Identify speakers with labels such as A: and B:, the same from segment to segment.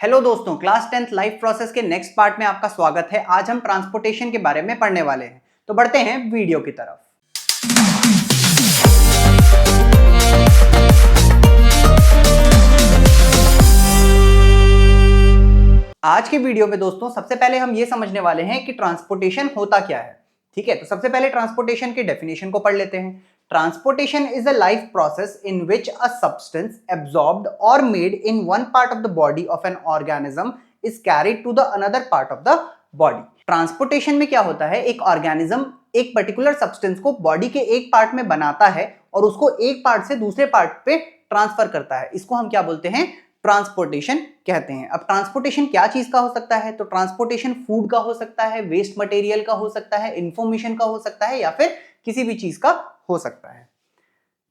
A: Hello दोस्तों, class 10th life process के next part में आपका स्वागत है। आज हम ट्रांसपोर्टेशन के बारे में पढ़ने वाले हैं, तो बढ़ते हैं वीडियो की तरफ। आज की वीडियो में दोस्तों सबसे पहले हम ये समझने वाले हैं कि ट्रांसपोर्टेशन होता क्या है। ठीक है, तो सबसे पहले ट्रांसपोर्टेशन की डेफिनेशन को पढ़ लेते हैं। Transportation is a life process in which a substance absorbed or made in one part of the body of an organism is carried to the another part of the body. Transportation में क्या होता है, एक organism एक particular substance को body के एक part में बनाता है और उसको एक पार्ट से दूसरे पार्ट पे ट्रांसफर करता है। इसको हम क्या बोलते हैं, ट्रांसपोर्टेशन कहते हैं। अब ट्रांसपोर्टेशन क्या चीज का हो सकता है, तो ट्रांसपोर्टेशन फूड का हो सकता है, वेस्ट मटेरियल का हो सकता है, इंफॉर्मेशन का हो सकता है, या फिर किसी भी चीज का हो सकता है।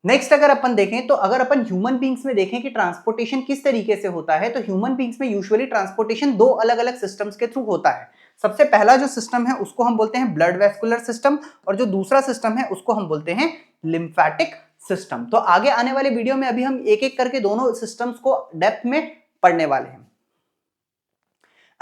A: नेक्स्ट अगर अपन देखें तो अगर अपन ह्यूमन बींग्स में देखें कि ट्रांसपोर्टेशन किस तरीके से होता है, तो ह्यूमन बींग्स में यूजुअली ट्रांसपोर्टेशन दो अलग अलग सिस्टम्स के थ्रू होता है। सबसे पहला जो सिस्टम है उसको हम बोलते हैं ब्लड वेस्कुलर सिस्टम, और जो दूसरा सिस्टम है उसको हम बोलते हैं लिम्फेटिक सिस्टम। तो आगे आने वाले वीडियो में अभी हम एक एक करके दोनों सिस्टम्स को डेप्थ में पढ़ने वाले हैं।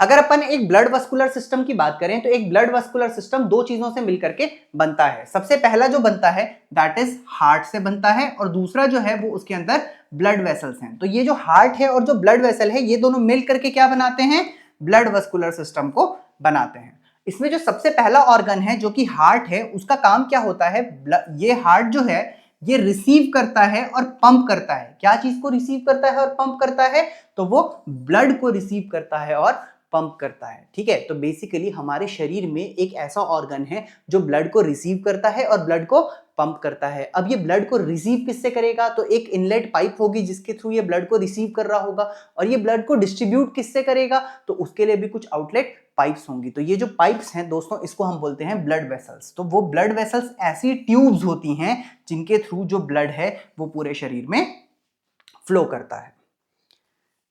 A: अगर अपन एक ब्लड वस्कुलर सिस्टम की बात करें तो एक ब्लड वस्कुलर सिस्टम दो चीजों से मिलकर के बनता है। सबसे पहला जो बनता है दैट इज हार्ट से बनता है, और दूसरा जो है वो उसके अंदर ब्लड वेसल्स हैं। तो ये जो हार्ट है और जो ब्लड वेसल है, ये दोनों मिलकर के क्या बनाते हैं, ब्लड वस्कुलर सिस्टम को बनाते हैं। इसमें जो सबसे पहला ऑर्गन है जो कि हार्ट है, उसका काम क्या होता है, ये हार्ट जो है ये रिसीव करता है और पंप करता है। क्या चीज को रिसीव करता है और पंप करता है, तो वो ब्लड को रिसीव करता है और पंप करता है। ठीक है, तो बेसिकली हमारे शरीर में एक ऐसा ऑर्गन है जो ब्लड को रिसीव करता है और ब्लड को पंप करता है। अब ये ब्लड को रिसीव किससे करेगा, तो एक इनलेट पाइप होगी जिसके थ्रू ये ब्लड को रिसीव कर रहा होगा, और ये ब्लड को डिस्ट्रीब्यूट किससे करेगा, तो उसके लिए भी कुछ आउटलेट पाइप्स होंगी। तो ये जो पाइप्स हैं दोस्तों, इसको हम बोलते हैं ब्लड वेसल्स। तो वो ब्लड वेसल्स ऐसी ट्यूब्स होती हैं जिनके थ्रू जो ब्लड है वो पूरे शरीर में फ्लो करता है।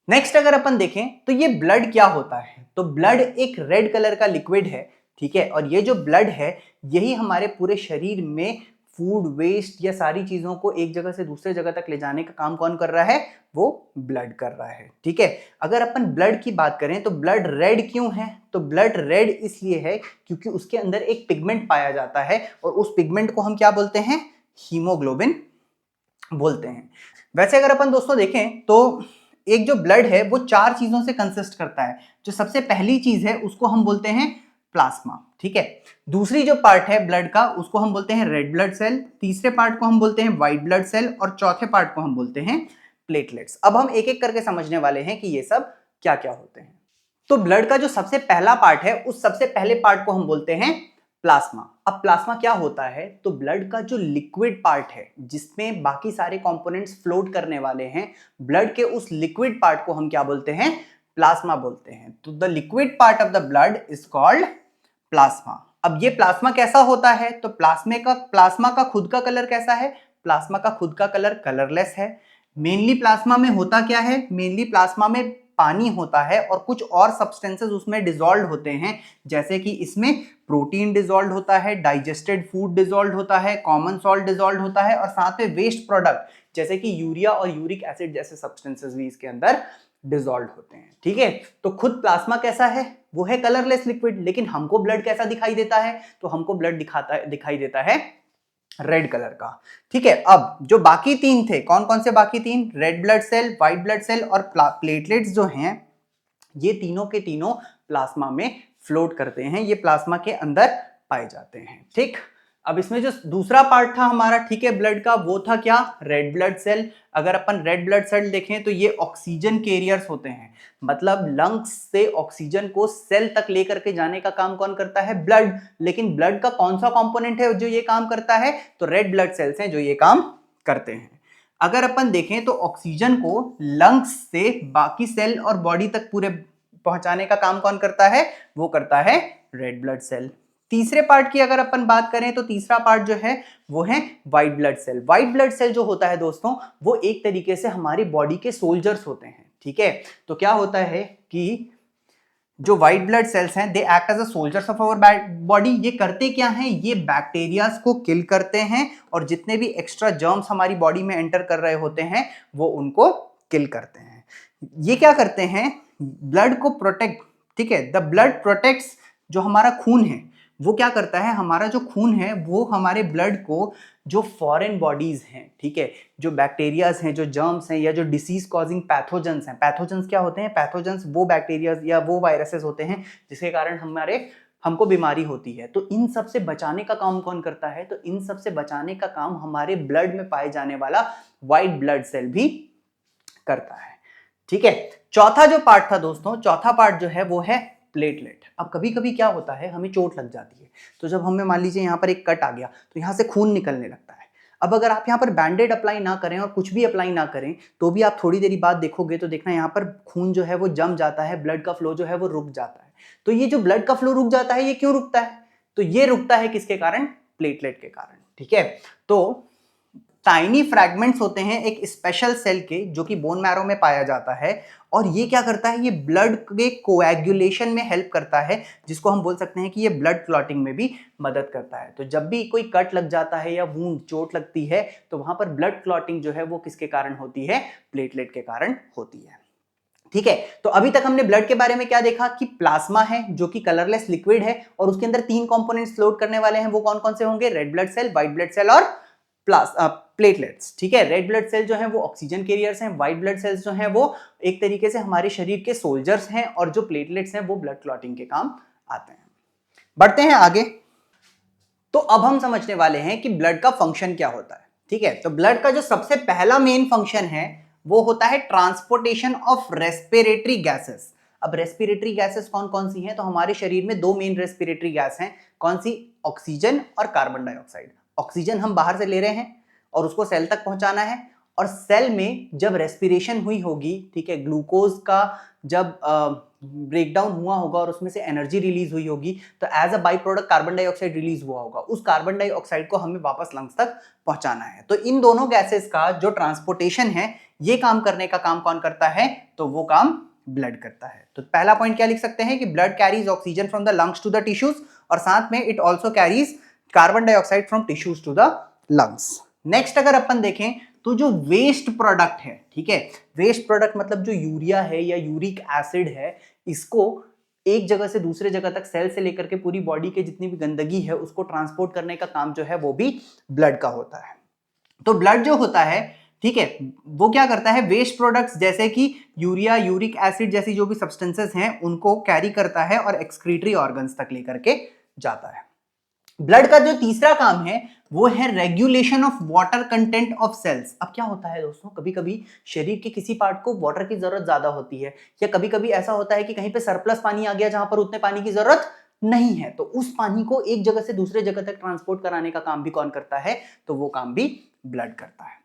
A: नेक्स्ट अगर अपन देखें तो ये ब्लड क्या होता है, तो ब्लड एक रेड कलर का लिक्विड है। ठीक है, और ये जो ब्लड है यही हमारे पूरे शरीर में फूड वेस्ट या सारी चीजों को एक जगह से दूसरे जगह तक ले जाने का काम कौन कर रहा है, वो ब्लड कर रहा है। ठीक है, अगर अपन ब्लड की बात करें तो ब्लड रेड क्यों है, तो ब्लड रेड इसलिए है क्योंकि उसके अंदर एक पिगमेंट पाया जाता है, और उस पिगमेंट को हम क्या बोलते हैं, हीमोग्लोबिन बोलते हैं। वैसे अगर अपन दोस्तों देखें तो एक जो ब्लड है वो चार चीजों से कंसिस्ट करता है। जो सबसे पहली चीज है उसको हम बोलते हैं प्लाज्मा। ठीक है, दूसरी जो पार्ट है ब्लड का उसको हम बोलते हैं रेड ब्लड सेल, तीसरे पार्ट को हम बोलते हैं व्हाइट ब्लड सेल, और चौथे पार्ट को हम बोलते हैं प्लेटलेट्स। अब हम एक एक करके समझने वाले हैं कि ये सब क्या क्या होते हैं। तो ब्लड का जो सबसे पहला पार्ट है उस सबसे पहले पार्ट को हम बोलते हैं प्लाज्मा। अब प्लाज्मा क्या होता है, तो ब्लड का जो लिक्विड पार्ट है जिसमें बाकी सारे कंपोनेंट्स फ्लोट करने वाले हैं, ब्लड के उस लिक्विड पार्ट को हम क्या बोलते हैं, प्लाज्मा बोलते हैं। तो the liquid part of the blood is called plasma. अब ये प्लाज्मा कैसा होता है, तो प्लाज्मा का खुद का कलर कैसा है, प्लाज्मा का खुद का कलर कलरलेस है। मेनली प्लाज्मा में होता क्या है, मेनली प्लाज्मा में पानी होता है और कुछ और सब्सटेंसेस उसमें डिसॉल्व होते हैं, जैसे कि इसमें प्रोटीन डिसॉल्व होता है, डाइजेस्टेड फूड डिसॉल्व होता है, कॉमन सॉल्ट डिसॉल्व होता है, और साथ में वेस्ट प्रोडक्ट जैसे कि यूरिया और यूरिक एसिड जैसे सब्सटेंसेस भी इसके अंदर डिसॉल्व होते हैं। ठीक है, तो खुद प्लाज्मा कैसा है, वो है कलरलेस लिक्विड, लेकिन हमको ब्लड कैसा दिखाई देता है, तो हमको ब्लड दिखाई देता है रेड कलर का। ठीक है, अब जो बाकी तीन थे, कौन कौन से बाकी तीन, red blood cell, white blood cell और प्लेटलेट्स जो हैं, ये तीनों के तीनों प्लाज्मा में फ्लोट करते हैं, ये प्लाज्मा के अंदर पाए जाते हैं। ठीक, अब इसमें जो दूसरा पार्ट था हमारा, ठीक है, ब्लड का, वो था क्या, रेड ब्लड सेल। अगर अपन रेड ब्लड सेल देखें तो ये ऑक्सीजन कैरियर्स होते हैं, मतलब लंग्स से ऑक्सीजन को सेल तक लेकर के जाने का काम कौन करता है, ब्लड। लेकिन ब्लड का कौन सा कंपोनेंट है जो ये काम करता है, तो रेड ब्लड सेल्स हैं जो ये काम करते हैं। अगर अपन देखें तो ऑक्सीजन को लंग्स से बाकी सेल और बॉडी तक पूरे पहुंचाने का काम कौन करता है, वो करता है रेड ब्लड सेल। तीसरे पार्ट की अगर अपन बात करें तो तीसरा पार्ट जो है वो है white blood cell. White blood cell जो होता है दोस्तों, वो एक तरीके से हमारी बॉडी के सोल्जर्स होते हैं। ठीक है, तो क्या होता है कि जो व्हाइट ब्लड सेल्स हैं they act as a soldiers of our body. ये करते क्या हैं, ये बैक्टीरियाज को किल करते हैं, और जितने भी एक्स्ट्रा जर्म्स हमारी बॉडी में एंटर कर रहे होते हैं वो उनको किल करते हैं। ये क्या करते हैं, ब्लड को प्रोटेक्ट, ठीक है, द ब्लड प्रोटेक्ट्स, जो हमारा खून है वो क्या करता है, हमारा जो खून है वो हमारे ब्लड को जो फॉरेन बॉडीज हैं, ठीक है, जो बैक्टीरियाज हैं, जो जर्म्स हैं, या जो डिसीज कॉजिंग पैथोजेंस हैं, पैथोजेंस क्या होते हैं, पैथोजेंस वो बैक्टीरियाज या वो वायरसेस होते हैं जिसके कारण हमको बीमारी होती है। तो इन सब से बचाने का काम कौन करता है, तो इन सब से बचाने का काम हमारे ब्लड में पाए जाने वाला व्हाइट ब्लड सेल भी करता है, ठीक है। चौथा जो पार्ट था दोस्तों, चौथा पार्ट जो है वो है प्लेटलेट। अब कभी कभी क्या होता है, हमें चोट लग जाती है, तो जब हमें मान लीजिए यहाँ पर एक कट आ गया तो यहाँ से खून निकलने लगता है। अब अगर आप यहाँ पर बैंडेड अप्लाई ना करें और कुछ भी अप्लाई ना करें तो भी आप थोड़ी देरी बाद देखोगे तो देखना यहाँ पर खून जो है वो जम जाता है, ब्लड का फ्लो जो है वो रुक जाता है। तो ये जो ब्लड का फ्लो रुक जाता है ये क्यों रुकता है, तो ये रुकता है किसके कारण, प्लेटलेट के कारण, ठीक है। तो टाइनी फ्रैगमेंट्स होते हैं एक स्पेशल सेल के जो कि बोन मैरो में पाया जाता है, और ये क्या करता है, ये ब्लड के कोएगुलेशन में हेल्प करता है, जिसको हम बोल सकते हैं कि ये ब्लड क्लॉटिंग में भी मदद करता है। तो जब भी कोई कट लग जाता है या वूंड चोट लगती है तो वहां पर ब्लड क्लॉटिंग जो है वो किसके कारण होती है, प्लेटलेट के कारण होती है, ठीक है। तो अभी तक हमने ब्लड के बारे में क्या देखा कि प्लाज्मा है जो कि कलरलेस लिक्विड है और उसके अंदर 3 कंपोनेंट्स फ्लोट करने वाले हैं, वो कौन कौन से होंगे, red blood cell, white blood cell और प्लेटलेट्स, ठीक है। रेड ब्लड सेल जो है वो ऑक्सीजन कैरियर्स हैं, व्हाइट ब्लड सेल्स जो हैं वो एक तरीके से हमारे शरीर के सोल्जर्स हैं, और जो प्लेटलेट्स हैं वो ब्लड क्लॉटिंग के काम आते हैं। बढ़ते हैं आगे। तो अब हम समझने वाले हैं कि ब्लड का फंक्शन क्या होता है, ठीक है। तो ब्लड का जो सबसे पहला मेन फंक्शन है वो होता है ट्रांसपोर्टेशन ऑफ रेस्पिरेटरी गैसेस। अब रेस्पिरेटरी गैसेस कौन कौन सी हैं, तो हमारे शरीर में 2 मेन रेस्पिरेटरी गैस हैं, कौन सी, ऑक्सीजन और कार्बन डाइऑक्साइड। ऑक्सीजन हम बाहर से ले रहे हैं और उसको सेल तक पहुंचाना है, और सेल में जब रेस्पिरेशन हुई होगी, ठीक है, ग्लूकोज का जब ब्रेकडाउन हुआ होगा और उसमें से एनर्जी रिलीज हुई होगी, तो as a by product carbon dioxide release हुआ होगा, उस कार्बन डाइऑक्साइड को हमें वापस लंग्स तक पहुंचाना है। तो इन दोनों गैसेस का जो ट्रांसपोर्टेशन है, ये काम करने का काम कौन करता है, तो वो काम ब्लड करता है। तो पहला पॉइंट क्या लिख सकते हैं कि blood carries oxygen from the lungs to the tissues, और साथ में it also carries carbon dioxide from tissues to the lungs. Next अगर अपन देखें तो जो वेस्ट प्रोडक्ट है, ठीक है, वेस्ट प्रोडक्ट मतलब जो यूरिया है या यूरिक एसिड है, इसको एक जगह से दूसरे जगह तक सेल से लेकर के पूरी बॉडी के जितनी भी गंदगी है उसको ट्रांसपोर्ट करने का काम जो है वो भी ब्लड का होता है। तो ब्लड जो होता है, ठीक है, वो क्या करता है, वेस्ट प्रोडक्ट्स जैसे कि यूरिया, यूरिक एसिड जैसी जो भी सब्सटेंसेस हैं उनको कैरी करता है और एक्सक्रीटरी ऑर्गन्स तक लेकर के जाता है। ब्लड का जो तीसरा काम है वो है regulation of water content of cells. अब क्या होता है दोस्तों, कभी कभी शरीर के किसी पार्ट को वाटर की जरूरत ज्यादा होती है, या कभी कभी ऐसा होता है कि कहीं पे सरप्लस पानी आ गया जहां पर उतने पानी की जरूरत नहीं है, तो उस पानी को एक जगह से दूसरे जगह तक ट्रांसपोर्ट कराने का काम भी कौन करता है, तो वो काम भी ब्लड करता है।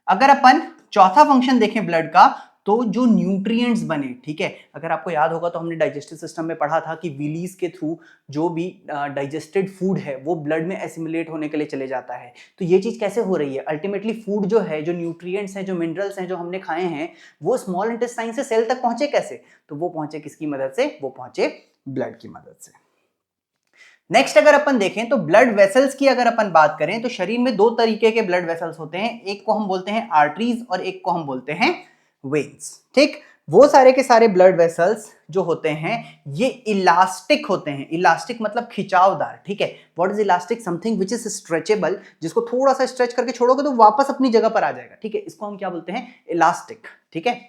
A: अगर अपन चौथा फंक्शन देखें ब्लड का, तो जो न्यूट्रिएंट्स बने, ठीक है, अगर आपको याद होगा तो हमने डाइजेस्टिव सिस्टम में पढ़ा था कि विलीज के थ्रू जो भी डाइजेस्टेड फूड है वो ब्लड में एसिमिलेट होने के लिए चले जाता है। तो ये चीज कैसे हो रही है, अल्टीमेटली फूड जो है, जो न्यूट्रिएंट्स हैं, जो मिनरल्स हैं जो हमने खाए हैं, वो स्मॉल इंटेस्टाइन से सेल तक पहुंचे कैसे, तो वो पहुंचे किसकी मदद से, वो पहुंचे ब्लड की मदद से। नेक्स्ट अगर अपन देखें तो ब्लड वेसल्स की अगर अपन बात करें तो शरीर में 2 तरीके के ब्लड वेसल्स होते हैं, एक को हम बोलते हैं आर्टरीज और एक को हम बोलते हैं वेन्स, ठीक। वो सारे के सारे ब्लड वेसल्स जो होते हैं ये इलास्टिक होते हैं, इलास्टिक मतलब खिंचावदार, ठीक है। What is elastic, something which is stretchable, जिसको थोड़ा सा स्ट्रेच करके छोड़ोगे तो वापस अपनी जगह पर आ जाएगा, ठीक है, इसको हम क्या बोलते हैं, इलास्टिक, ठीक है।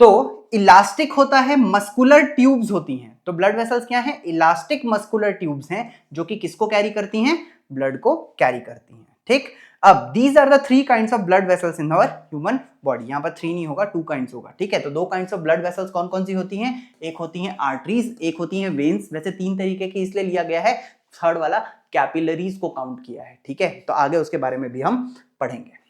A: तो इलास्टिक होता है, मस्कुलर ट्यूब्स होती हैं, तो ब्लड वेसल्स क्या हैं, इलास्टिक मस्कुलर ट्यूब्स हैं जो कि किसको कैरी करती हैं, ब्लड को कैरी करती हैं, ठीक। अब these are the 3 kinds of blood vessels in our human body, यहां पर 3 नहीं होगा, 2 काइंड्स होगा, ठीक है। तो 2 काइंड्स ऑफ ब्लड वेसल्स कौन कौन सी होती हैं, एक होती हैं आर्टरीज, एक होती हैं वेन्स। वैसे 3 तरीके की इसलिए लिया गया है, थर्ड वाला कैपिलरीज को काउंट किया है, ठीक है। तो आगे उसके बारे में भी हम पढ़ेंगे।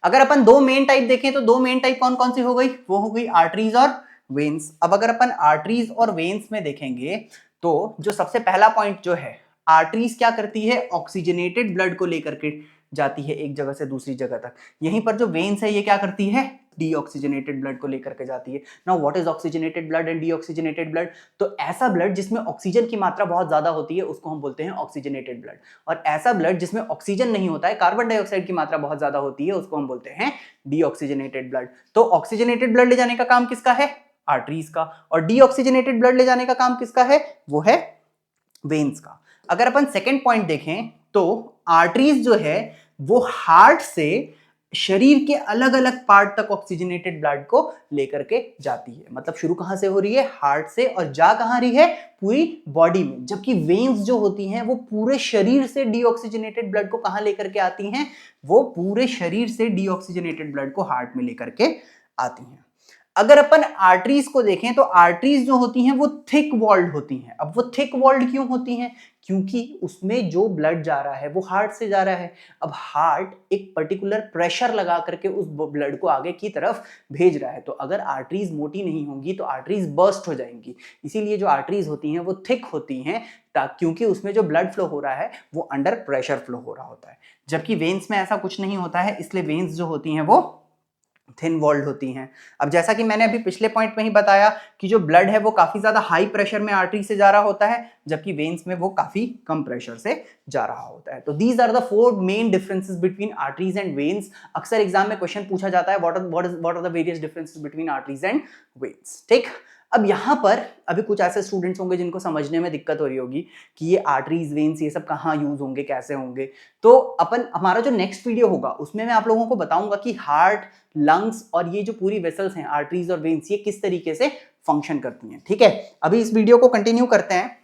A: अगर अपन 2 मेन टाइप देखें तो 2 मेन टाइप कौन कौन सी हो गई, वो हो गई आर्टरीज और वेन्स। अब अगर अपन आर्टरीज और वेन्स में देखेंगे तो जो सबसे पहला पॉइंट जो है, आर्टरीज क्या करती है, ऑक्सीजनेटेड ब्लड को लेकर के जाती है एक जगह से दूसरी जगह तक। यहीं पर जो वेन्स है ये क्या करती है, डीऑक्सीजनेटेड ब्लड को लेकर के जाती है। Now what is oxygenated blood and deoxygenated blood, तो ऐसा ब्लड जिसमें ऑक्सीजन की मात्रा बहुत ज्यादा होती है उसको हम बोलते हैं ऑक्सीजनेटेड ब्लड, और ऐसा ब्लड जिसमें ऑक्सीजन नहीं होता है, कार्बन डाइऑक्साइड की मात्रा बहुत ज्यादा होती है, उसको हम बोलते हैं डीऑक्सीजनेटेड ब्लड। तो ऑक्सीजनेटेड ब्लड ले जाने का काम किसका है, आर्टरीज का, और डीऑक्सीजनेटेड ब्लड ले जाने का काम किसका है, वो है वेन्स का। अगर अपन सेकेंड पॉइंट देखें तो आर्टरीज जो है वो हार्ट से शरीर के अलग अलग पार्ट तक ऑक्सीजनेटेड ब्लड को लेकर के जाती है। मतलब शुरू कहां से हो रही है, हार्ट से, और जा कहां रही है, पूरी बॉडी में। जबकि वेन्स जो होती हैं वो पूरे शरीर से डीऑक्सीजनेटेड ब्लड को कहां लेकर के आती हैं, वो पूरे शरीर से डीऑक्सीजनेटेड ब्लड को हार्ट में लेकर के आती हैं। अगर अपन आर्टरीज को देखें तो आर्टरीज जो होती हैं वो थिक वॉल्ड होती हैं। अब वो थिक वॉल्ड क्यों होती हैं, क्योंकि उसमें जो ब्लड जा रहा है वो हार्ट से जा रहा है। अब हार्ट एक पर्टिकुलर प्रेशर लगा करके उस ब्लड को आगे की तरफ भेज रहा है। तो अगर आर्टरीज मोटी नहीं होंगी तो आर्टरीज बर्स्ट हो जाएंगी। इसीलिए जो आर्टरीज होती हैं वो थिक होती हैं, क्योंकि उसमें जो ब्लड फ्लो हो रहा है वो अंडर प्रेशर फ्लो हो रहा होता है। जबकि वेन्स में ऐसा कुछ नहीं होता है, इसलिए वेन्स जो होती हैं वो थिन वॉल्ड होती हैं। अब जैसा कि मैंने अभी पिछले पॉइंट में ही बताया कि जो ब्लड है वो काफी ज्यादा हाई प्रेशर में आर्टरी से जा रहा होता है, जबकि वेन्स में वो काफी कम प्रेशर से जा रहा होता है। तो these are the 4 main differences between arteries and veins. अक्सर एग्जाम में क्वेश्चन पूछा जाता है what are the various differences between arteries and veins. ठीक, अब यहां पर अभी कुछ ऐसे स्टूडेंट्स होंगे जिनको समझने में दिक्कत हो रही होगी कि ये आर्टरीज वेन्स ये सब कहाँ यूज होंगे, कैसे होंगे। तो अपन हमारा जो नेक्स्ट वीडियो होगा उसमें मैं आप लोगों को बताऊंगा कि हार्ट, लंग्स और ये जो पूरी वेसल्स हैं आर्टरीज और वेन्स, ये किस तरीके से फंक्शन करती हैं। ठीक है, अभी इस वीडियो को कंटिन्यू करते हैं।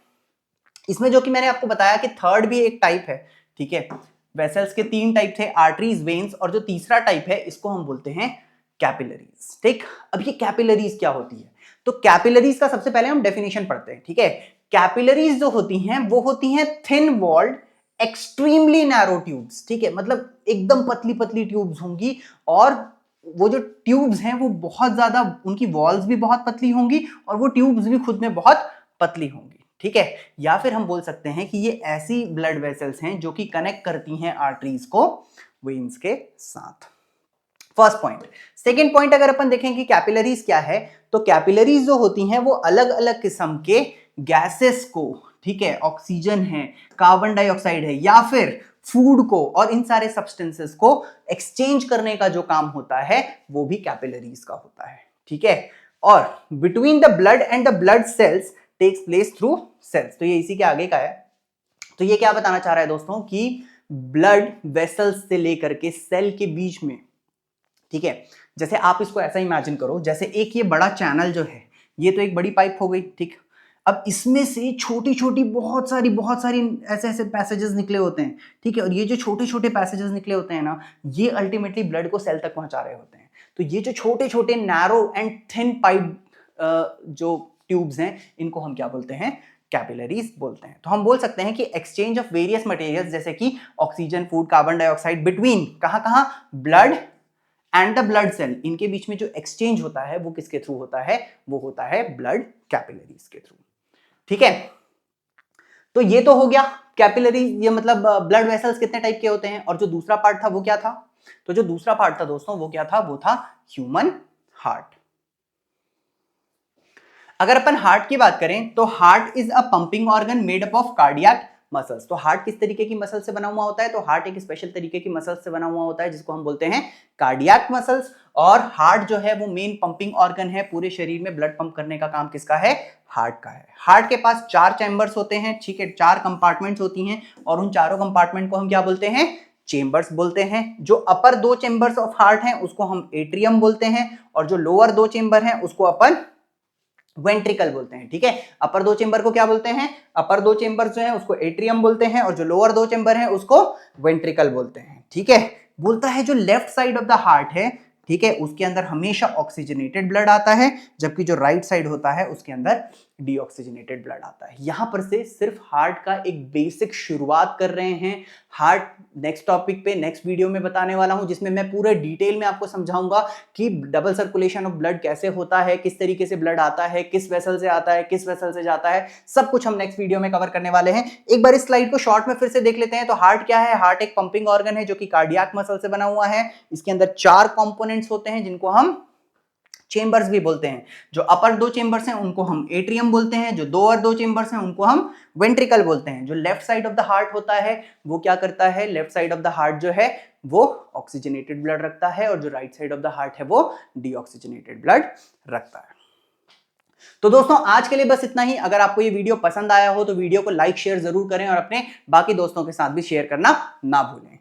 A: इसमें जो कि मैंने आपको बताया कि थर्ड भी एक टाइप है। ठीक है, वेसल्स के 3 टाइप थे, आर्टरीज, वेन्स, और जो तीसरा टाइप है इसको हम बोलते हैं कैपिलरीज। ठीक, अब ये कैपिलरीज क्या होती है, तो कैपिलरीज का सबसे पहले हम डेफिनेशन पढ़ते हैं। ठीक है, कैपिलरीज जो होती हैं वो होती हैं thin walled extremely narrow tubes. ठीक है, मतलब एकदम पतली पतली ट्यूब्स होंगी, और वो जो ट्यूब्स हैं वो बहुत ज्यादा, उनकी वॉल्स भी बहुत पतली होंगी और वो ट्यूब्स भी खुद में बहुत पतली होंगी। ठीक है, या फिर हम बोल सकते हैं कि ये ऐसी ब्लड वेसल्स हैं जो कि कनेक्ट करती हैं आर्टरीज को वेन्स के साथ। First point. सेकेंड पॉइंट अगर अपन देखें कि कैपिलरीज क्या है, तो कैपिलरीज जो होती हैं वो अलग अलग किस्म के गैसेस को, ठीक है, ऑक्सीजन है, कार्बन डाइऑक्साइड है, या फिर फूड को, और इन सारे सब्सटेंसेस को एक्सचेंज करने का जो काम होता है वो भी कैपिलरीज का होता है। ठीक है, और between the blood and the blood cells takes place through cells. तो ये इसी के आगे का है। तो ये क्या बताना चाह रहा है दोस्तों कि ब्लड वेसल्स से लेकर के सेल के बीच में, ठीक है, जैसे आप इसको ऐसा इमेजिन करो, जैसे एक ये बड़ा चैनल जो है ये तो एक बड़ी पाइप हो गई। ठीक, अब इसमें से छोटी छोटी बहुत सारी ऐसे ऐसे पैसेजेस निकले होते हैं। ठीक है, और ये जो छोटे छोटे पैसेजेस निकले होते हैं ना, ये अल्टीमेटली ब्लड को सेल तक पहुंचा रहे होते हैं। तो ये जो छोटे छोटे नैरो एंड थिन पाइप जो ट्यूब्स हैं, इनको हम क्या बोलते हैं, कैपिलरीज बोलते हैं। तो हम बोल सकते हैं कि एक्सचेंज ऑफ वेरियस मटेरियल्स जैसे कि oxygen, food, carbon dioxide between कहां कहां, blood and the blood cell, इनके बीच में जो एक्सचेंज होता है वो किसके थ्रू होता है, वो होता है ब्लड कैपिलरीज के थ्रू। ठीक है, तो ये तो हो गया कैपिलरी, ये मतलब ब्लड वेसल्स कितने टाइप के होते हैं। और जो दूसरा पार्ट था वो क्या था, तो जो दूसरा पार्ट था दोस्तों वो क्या था, वो था ह्यूमन हार्ट। अगर अपन हार्ट की बात करें तो heart is a pumping organ made up of cardiac muscles. तो हार्ट किस तरीके की मसल से बना हुआ होता है, तो हार्ट एक स्पेशल तरीके की मसल से बना हुआ होता है जिसको हम बोलते हैं कार्डियक मसल्स। और हार्ट जो है वो मेन पंपिंग ऑर्गन है, पूरे शरीर में ब्लड पंप करने का काम किसका है, हार्ट का है। हार्ट के पास 4 चैम्बर्स होते हैं। ठीक है, 4 कंपार्टमेंट्स होती हैं, और उन चारों कंपार्टमेंट को हम क्या बोलते हैं, चेंबर्स बोलते हैं। जो अपर 2 चेंबर्स ऑफ हार्ट हैं उसको हम एट्रियम बोलते हैं, और जो लोअर 2 चेंबर हैं उसको अपन वेंट्रिकल बोलते हैं। ठीक है, अपर 2 चेंबर को क्या बोलते हैं, अपर 2 चेंबर जो है उसको एट्रियम बोलते हैं, और जो लोअर 2 चेंबर है उसको वेंट्रिकल बोलते हैं। ठीक है, बोलता है जो left side of the heart है, ठीक है, उसके अंदर हमेशा ऑक्सीजनेटेड ब्लड आता है, जबकि जो राइट साइड होता है उसके अंदर डीऑक्सीजनेटेड ब्लड आता है। यहां पर से सिर्फ हार्ट का एक बेसिक शुरुआत कर रहे हैं। हार्ट नेक्स्ट टॉपिक पे नेक्स्ट वीडियो में बताने वाला हूं, जिसमें मैं पूरे डिटेल में आपको समझाऊंगा कि डबल सर्कुलेशन ऑफ ब्लड कैसे होता है, किस तरीके से ब्लड आता है, किस वेसल से आता है, किस वेसल से जाता है, सब कुछ हम नेक्स्ट वीडियो में कवर करने वाले हैं। एक बार इस स्लाइड को शॉर्ट में फिर से देख लेते हैं। तो हार्ट क्या है, हार्ट एक पंपिंग ऑर्गन है जो कि कार्डियक मसल से बना हुआ है। इसके अंदर 4 कंपोनेंट्स होते हैं जिनको हम चेंबर्स भी बोलते हैं। जो अपर 2 चेंबर्स हैं उनको हम एट्रियम बोलते हैं, जो लोअर 2 चेंबर्स हैं उनको हम वेंट्रिकल बोलते हैं। जो left side of the heart होता है वो क्या करता है, left side of the heart जो है वो ऑक्सीजनेटेड ब्लड रखता है, और जो right side of the heart है वो डीऑक्सीजनेटेड ब्लड रखता है। तो दोस्तों आज के लिए बस इतना ही। अगर आपको ये वीडियो पसंद आया हो तो वीडियो को लाइक शेयर जरूर करें और अपने बाकी दोस्तों के साथ भी शेयर करना ना भूलें।